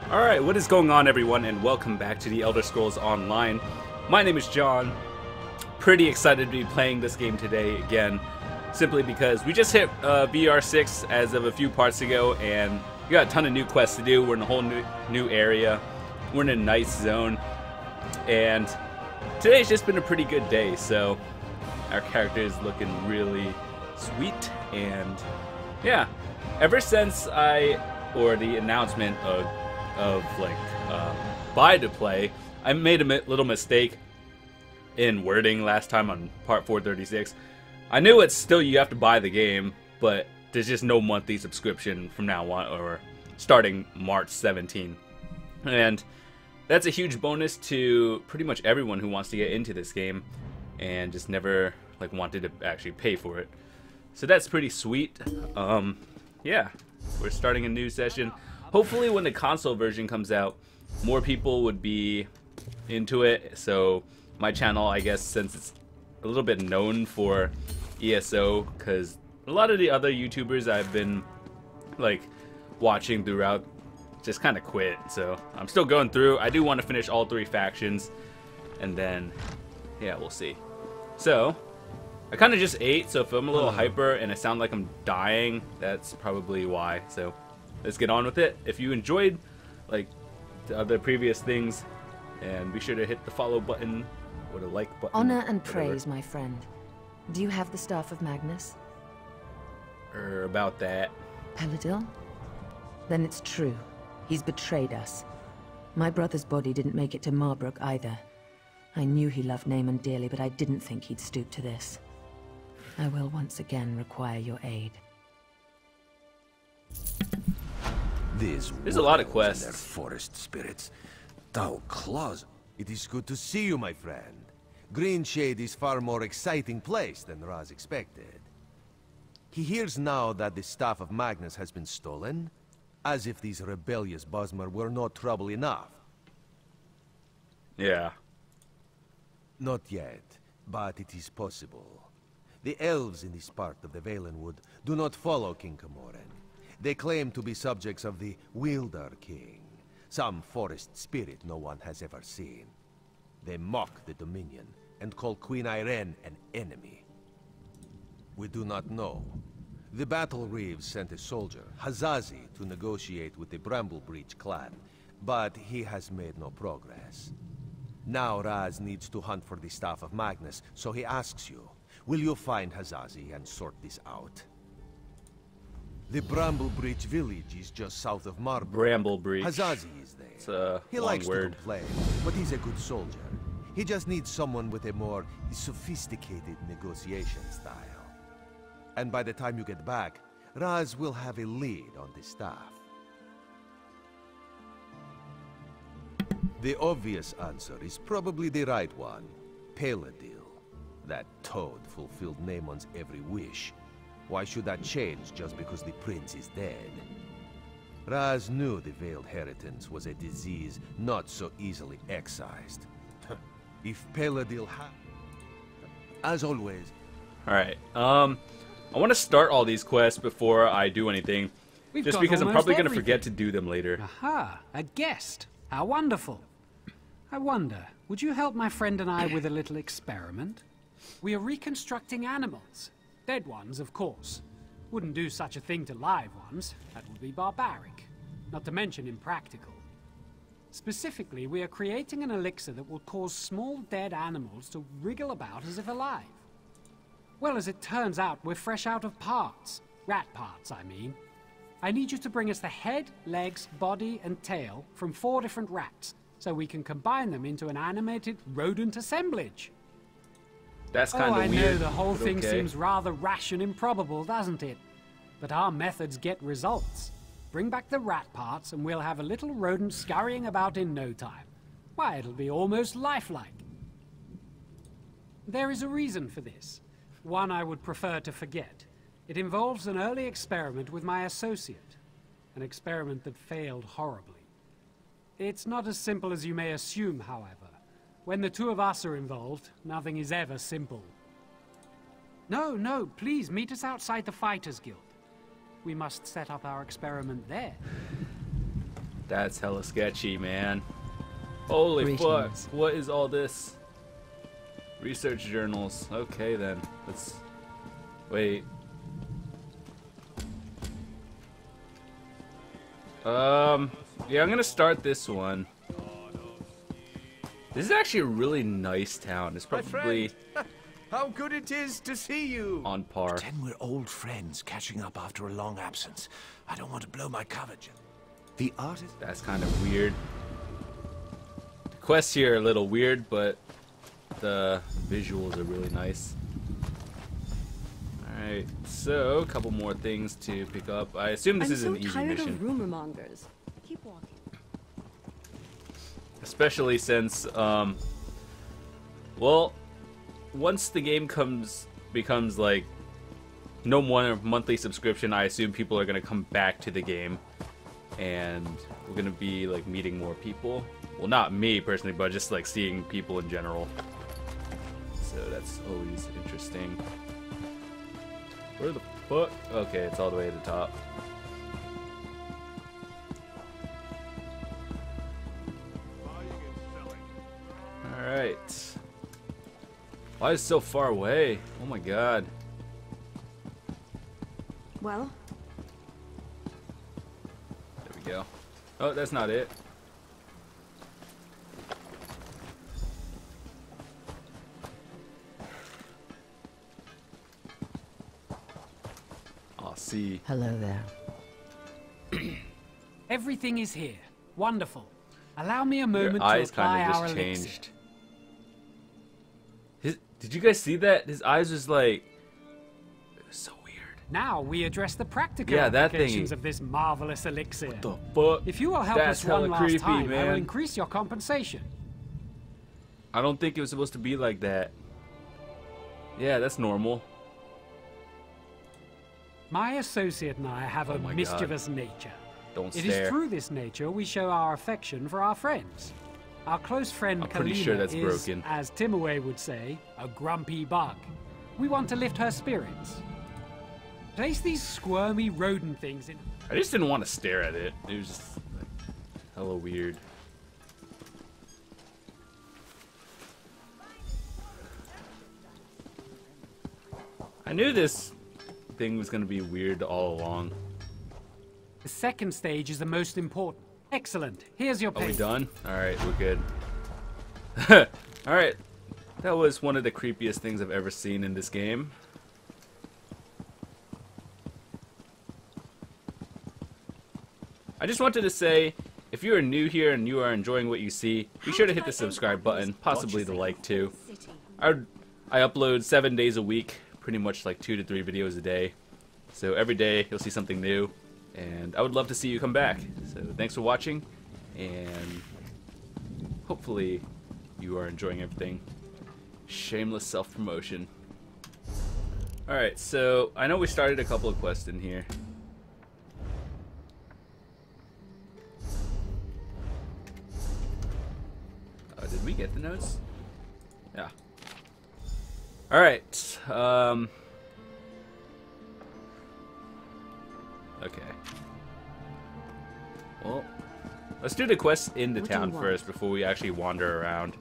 Alright, what is going on, everyone, and welcome back to the Elder Scrolls Online. My name is John. Pretty excited to be playing this game today again, simply because we just hit VR6 as of a few parts ago, and we got a ton of new quests to do. We're in a whole new area. We're in a nice zone, and today's just been a pretty good day, so our character is looking really sweet, and yeah, ever since the announcement of buy to play, I made a little mistake in wording last time on part 436. I knew it's still you have to buy the game, but there's just no monthly subscription from now on, or starting March 17. And that's a huge bonus to pretty much everyone who wants to get into this game and just never wanted to actually pay for it. So that's pretty sweet. Yeah, we're starting a new session. Hopefully when the console version comes out, more people would be into it. So my channel, I guess, since it's a little bit known for ESO, because a lot of the other YouTubers I've been watching throughout just kind of quit. So I'm still going through. I do want to finish all 3 factions, and then yeah, we'll see. So I kind of just ate, so if I'm a little hyper and it sounds like I'm dying, that's probably why. So let's get on with it. If you enjoyed the other previous things, and be sure to hit the follow button or the like button. Honor and praise, my friend. Do you have the Staff of Magnus? About that. Paladil? Then it's true. He's betrayed us. My brother's body didn't make it to Marbrook either. I knew he loved Naaman dearly, but I didn't think he'd stoop to this. I will once again require your aid. There's a lot of quests. Their forest spirits. Thou claws. It is good to see you, my friend. Greenshade is far more exciting place than Raz expected. He hears now that the Staff of Magnus has been stolen, as if these rebellious Bosmer were not trouble enough. Yeah. Not yet, but it is possible. The elves in this part of the Valenwood do not follow King Camoran. They claim to be subjects of the Wielder King, some forest spirit no one has ever seen. They mock the Dominion and call Queen Irene an enemy. We do not know. The Battle Reeves sent a soldier, Hazazi, to negotiate with the Bramblebreach clan, but he has made no progress. Now Raz needs to hunt for the Staff of Magnus, so he asks you, will you find Hazazi and sort this out? The Bramblebreach village is just south of Marbrook. Bramblebreach. Hazazi is there. It's a he long likes word. to complain, but he's a good soldier. He just needs someone with a more sophisticated negotiation style. And by the time you get back, Raz will have a lead on the staff. The obvious answer is probably the right one. Paladil. That toad fulfilled Naaman's every wish. Why should that change just because the prince is dead? Raz knew the Veiled Heritance was a disease not so easily excised. If Paladil had... As always... Alright, I want to start all these quests before I do anything, just because I'm probably going to forget to do them later. Aha, a guest. How wonderful. I wonder, would you help my friend and I with a little experiment? We are reconstructing animals. Dead ones, of course. Wouldn't do such a thing to live ones. That would be barbaric. Not to mention impractical. Specifically, we are creating an elixir that will cause small dead animals to wriggle about as if alive. Well, as it turns out, we're fresh out of parts. Rat parts, I mean. I need you to bring us the head, legs, body, and tail from 4 different rats, so we can combine them into an animated rodent assemblage. That's kind of weird. I know the whole thing okay. seems rather rash and improbable, doesn't it? But our methods get results. Bring back the rat parts and we'll have a little rodent scurrying about in no time. Why, it'll be almost lifelike. There is a reason for this. One I would prefer to forget. It involves an early experiment with my associate. An experiment that failed horribly. It's not as simple as you may assume, however. When the 2 of us are involved, nothing is ever simple. No, please meet us outside the Fighters Guild. We must set up our experiment there. That's hella sketchy, man. Holy fuck. Greetings. What is all this? Research journals. Okay then. Let's wait. Yeah, I'm gonna start this one. This is actually a really nice town. It's probably How good it is to see you! on par. Pretend we're old friends catching up after a long absence. I don't want to blow my cover, The artist... That's kind of weird. The quests here are a little weird, but the visuals are really nice. Alright, so a couple more things to pick up. I assume this is an easy tired mission. of rumor mongers. Keep walking. Especially since, well, once the game becomes like no more monthly subscription, I assume people are gonna come back to the game, and we're gonna be like meeting more people. Well, not me personally, but just like seeing people in general. So that's always interesting. Where the fuck? Okay, it's all the way to the top. Alright. Why is it so far away? Oh my god. Well, There we go. Oh, that's not it. I'll see. Hello there. Everything is here. Wonderful. Allow me a Your moment to eyes apply kind of our just elixir. changed. Did you guys see that? His eyes was like... It was so weird. Now we address the practical Yeah, that applications thingy. of this marvelous elixir. The fuck? If you will help That's us one hella last creepy, time, I will man. increase your compensation. I don't think it was supposed to be like that. Yeah, that's normal. My associate and I have a Oh my God. mischievous nature. Don't It stare. is through this nature we show our affection for our friends. Our close friend I'm pretty Kalina sure that's is, broken. as Timaway would say, a grumpy bug. We want to lift her spirits. Place these squirmy rodent things in... I just didn't want to stare at it. It was just like, hella weird. I knew this thing was going to be weird all along. The second stage is the most important. Excellent. Here's your Are we pay. done? Alright, we're good. Alright. That was one of the creepiest things I've ever seen in this game. I just wanted to say, if you are new here and you are enjoying what you see, be sure to hit the subscribe button, possibly the like too. I upload 7 days a week, pretty much like 2 to 3 videos a day. So every day you'll see something new, and I would love to see you come back. So thanks for watching, and hopefully you are enjoying everything. Shameless self-promotion. Alright, so I know we started a couple of quests in here. Did we get the notes? Yeah. Alright, okay. Well, let's do the quest in the What do you town want? first before we actually wander around.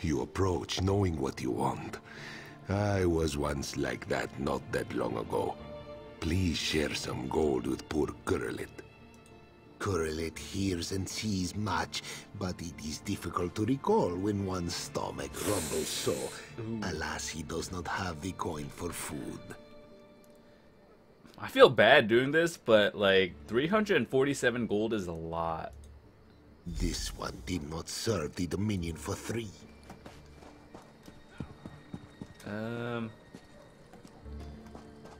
You approach knowing what you want. I was once like that not that long ago. Please share some gold with poor Kurlit. Kurlit hears and sees much, but it is difficult to recall when one's stomach rumbles so. Alas, he does not have the coin for food. I feel bad doing this, but like 347 gold is a lot. This one did not serve the Dominion for 3.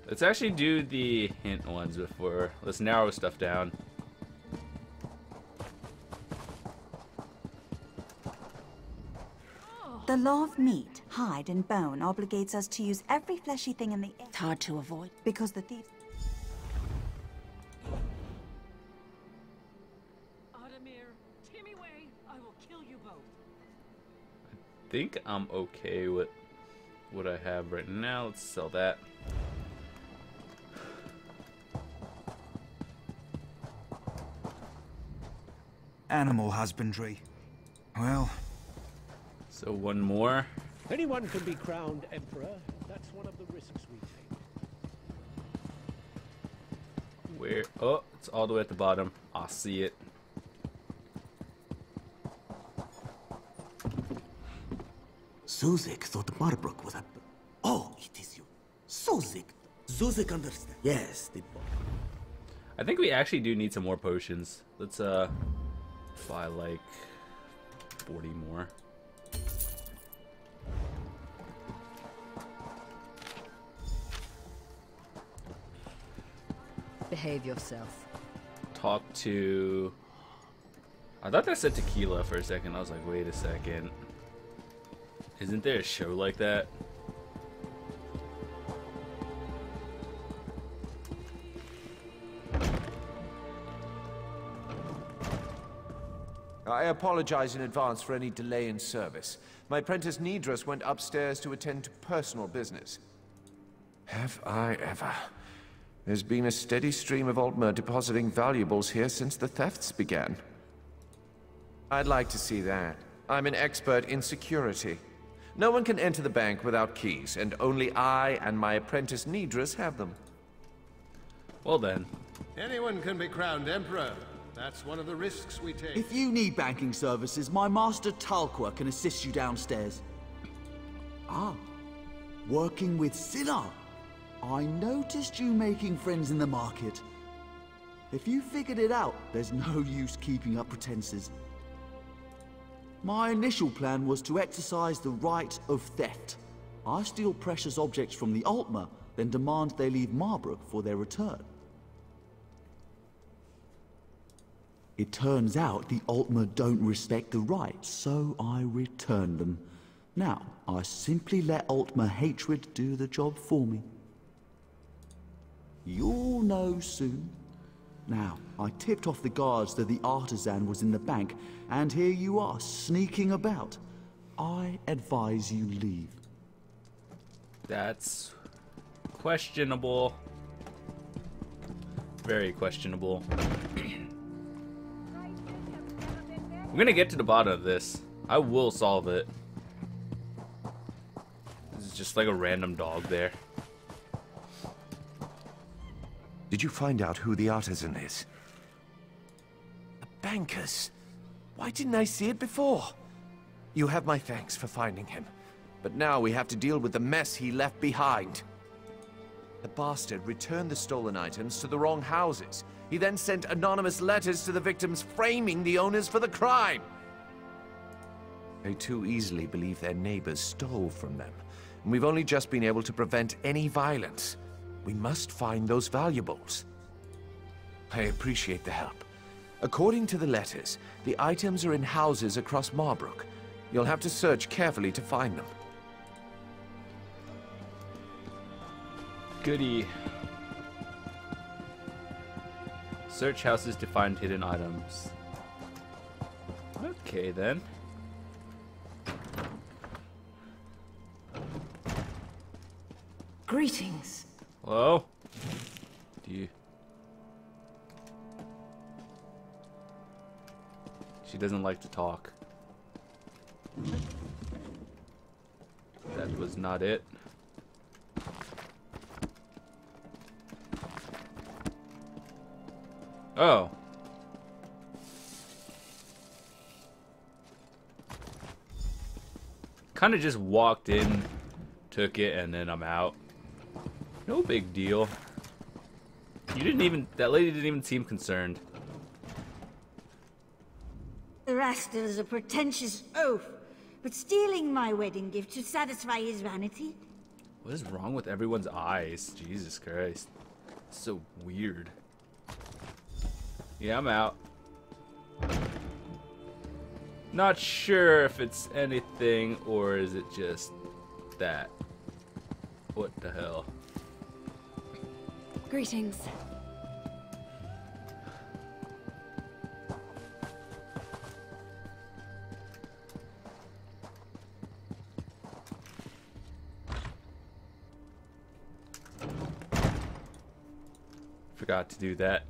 Let's actually do the hint ones before. Let's narrow stuff down. The law of meat, hide, and bone obligates us to use every fleshy thing in the air. It's hard to avoid. Because the thieves... Adamir, Timmy-way, I will kill you both. I think I'm okay with what I have right now. Let's sell that. Animal husbandry. Well... So one more. Anyone can be crowned Emperor. That's one of the risks we take. Where? Oh, it's all the way at the bottom. I see it. Zuzek thought Marbrook was a... Oh, it is you. Zuzek. Zuzek understands. Yes, the boy. I think we actually do need some more potions. Let's buy like 40 more. Behave yourself. Talk to... I thought that said tequila for a second. I was like, wait a second. Isn't there a show like that? I apologize in advance for any delay in service. My apprentice Nidras went upstairs to attend to personal business. Have I ever? There's been a steady stream of Altmer depositing valuables here since the thefts began. I'd like to see that. I'm an expert in security. No one can enter the bank without keys, and only I and my apprentice Nidras have them. Well then. Anyone can be crowned Emperor. That's one of the risks we take. If you need banking services, my master Talqua can assist you downstairs. Ah, working with Sinar. I noticed you making friends in the market. If you figured it out, there's no use keeping up pretenses. My initial plan was to exercise the right of theft. I steal precious objects from the Altmer, then demand they leave Marbrook for their return. It turns out the Altmer don't respect the rights, so I return them. Now, I simply let Altmer hatred do the job for me. You'll know soon. Now, I tipped off the guards that the ARTISAN was in the bank, and here you are, sneaking about. I advise you leave. That's questionable. Very questionable. I'm gonna get to the bottom of this. I will solve it. It's just like a random dog there. Did you find out who the artisan is? The bankers. Why didn't I see it before? You have my thanks for finding him. But now we have to deal with the mess he left behind. The bastard returned the stolen items to the wrong houses. He then sent anonymous letters to the victims framing the owners for the crime. They too easily believe their neighbors stole from them. And we've only just been able to prevent any violence. We must find those valuables. I appreciate the help. According to the letters, the items are in houses across Marbrook. You'll have to search carefully to find them. Goody. Search houses to find hidden items. Okay then. Greetings. Hello? Do you... She doesn't like to talk. That was not it. Oh. Kind of just walked in, took it, and then I'm out. No big deal. You didn't even... That lady didn't even seem concerned. The rascal is a pretentious oaf, but stealing my wedding gift to satisfy his vanity. What is wrong with everyone's eyes? Jesus Christ. It's so weird. Yeah, I'm out. Not sure if it's anything or is it just that. What the hell? Greetings. forgot to do that.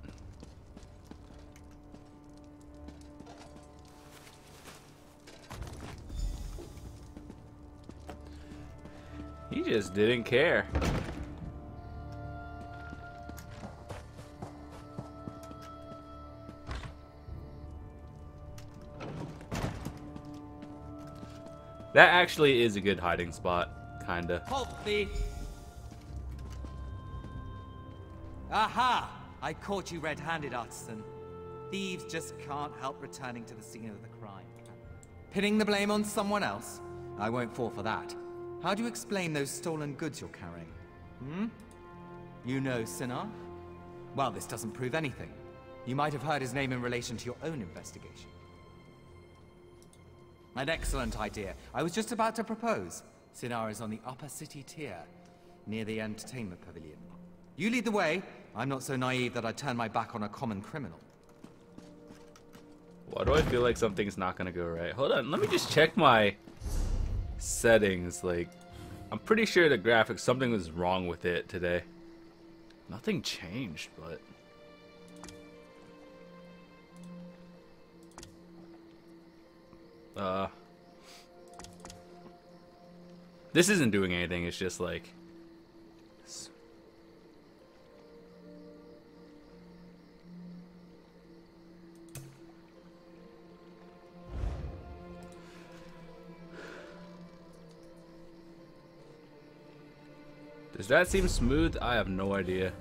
He just didn't care. That actually is a good hiding spot, kinda. Halt, thief! Aha! I caught you red-handed, Artisan. Thieves just can't help returning to the scene of the crime. Pinning the blame on someone else? I won't fall for that. How do you explain those stolen goods you're carrying? Hmm? You know Sinar? Well, this doesn't prove anything. You might have heard his name in relation to your own investigation. An excellent idea. I was just about to propose. Sinar is on the upper city tier, near the entertainment pavilion. You lead the way. I'm not so naive that I'd turn my back on a common criminal. Why do I feel like something's not gonna go right? Hold on, let me just check my settings. Like, I'm pretty sure the graphics, something was wrong with it today. Nothing changed, but... This isn't doing anything, it's just like... Does that seem smooth? I have no idea.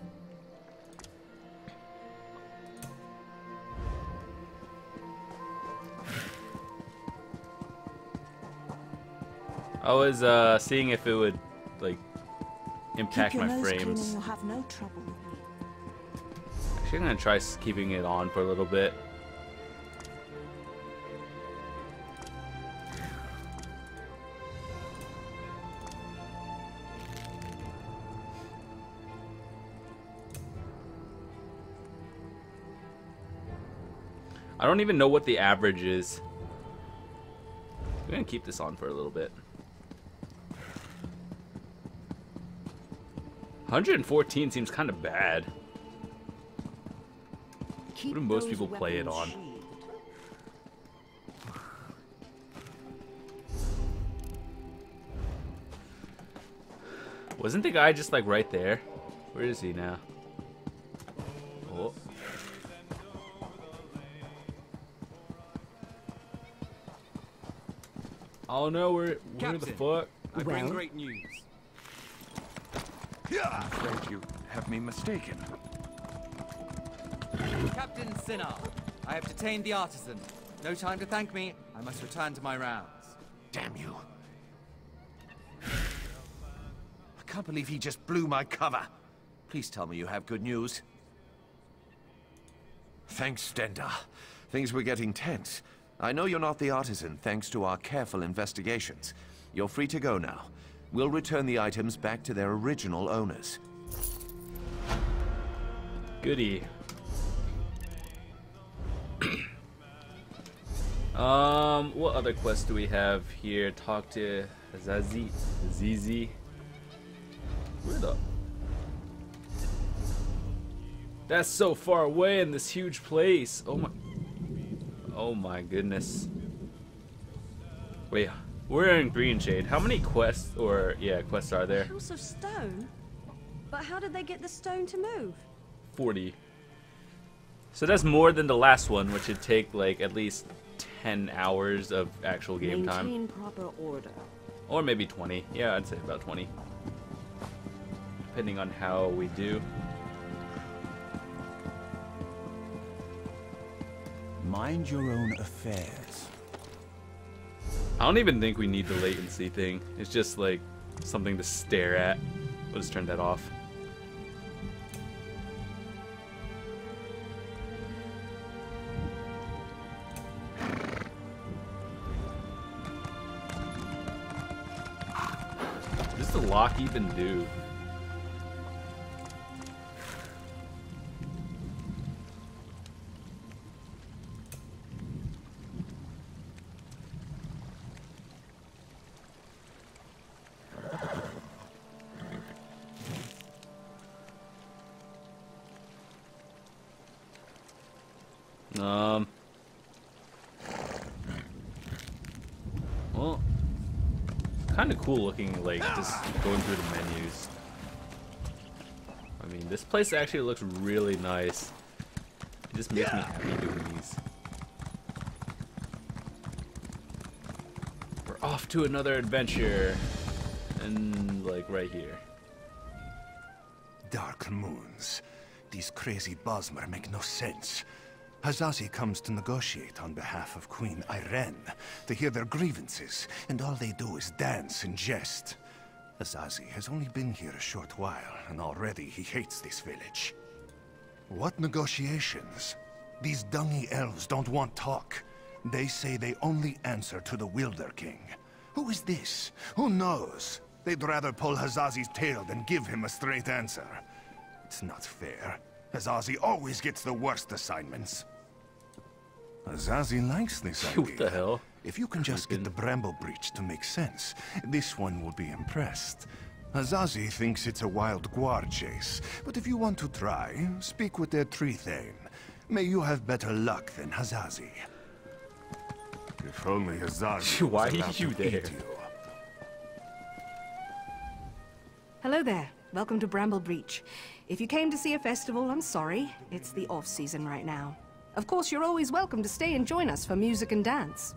I was seeing if it would like impact my frames. You'll have no trouble with me. Actually, I'm gonna try keeping it on for a little bit. I don't even know what the average is. I'm gonna keep this on for a little bit. 114 seems kind of bad. What do most people play it on? Wasn't the guy just like right there? Where is he now? Oh. Oh no, where the fuck? I bring great news. I'm afraid you have me mistaken. Captain Sinar, I have detained the Artisan. No time to thank me. I must return to my rounds. Damn you. I can't believe he just blew my cover. Please tell me you have good news. Thanks, Stenda. Things were getting tense. I know you're not the Artisan, thanks to our careful investigations. You're free to go now. We'll return the items back to their original owners. Goody. What other quests do we have here? Talk to Zizi. Where the... That's so far away in this huge place. Oh my goodness. Wait, we're in Green Shade. How many quests quests are there? House of Stone? But how did they get the stone to move? 40. So that's more than the last one, which would take like at least 10 hours of actual game time. Maintain proper order. Or maybe 20. Yeah, I'd say about 20. Depending on how we do. Mind your own affairs. I don't even think we need the latency thing. It's just like something to stare at. We'll just turn that off. What does the lock even do? Well, kind of cool looking, like, just going through the menus. I mean, this place actually looks really nice. It just makes me happy doing these. We're off to another adventure. And, like, right here. Dark moons. These crazy Bosmer make no sense. Hazazi comes to negotiate on behalf of Queen Irene to hear their grievances, and all they do is dance and jest. Hazazi has only been here a short while, and already he hates this village. What negotiations? These dungy elves don't want talk. They say they only answer to the Wilder King. Who is this? Who knows? They'd rather pull Hazazi's tail than give him a straight answer. It's not fair. Hazazi always gets the worst assignments. Hazazi likes this idea. What the hell? If you can just get the Bramble Breach to make sense, this one will be impressed. Hazazi thinks it's a wild guar chase, but if you want to try, speak with their tree thane. May you have better luck than Hazazi. If only Hazazi Why was are allowed you to there? eat you. Hello there. Welcome to Bramble Breach. If you came to see a festival, I'm sorry. It's the off-season right now. Of course, you're always welcome to stay and join us for music and dance.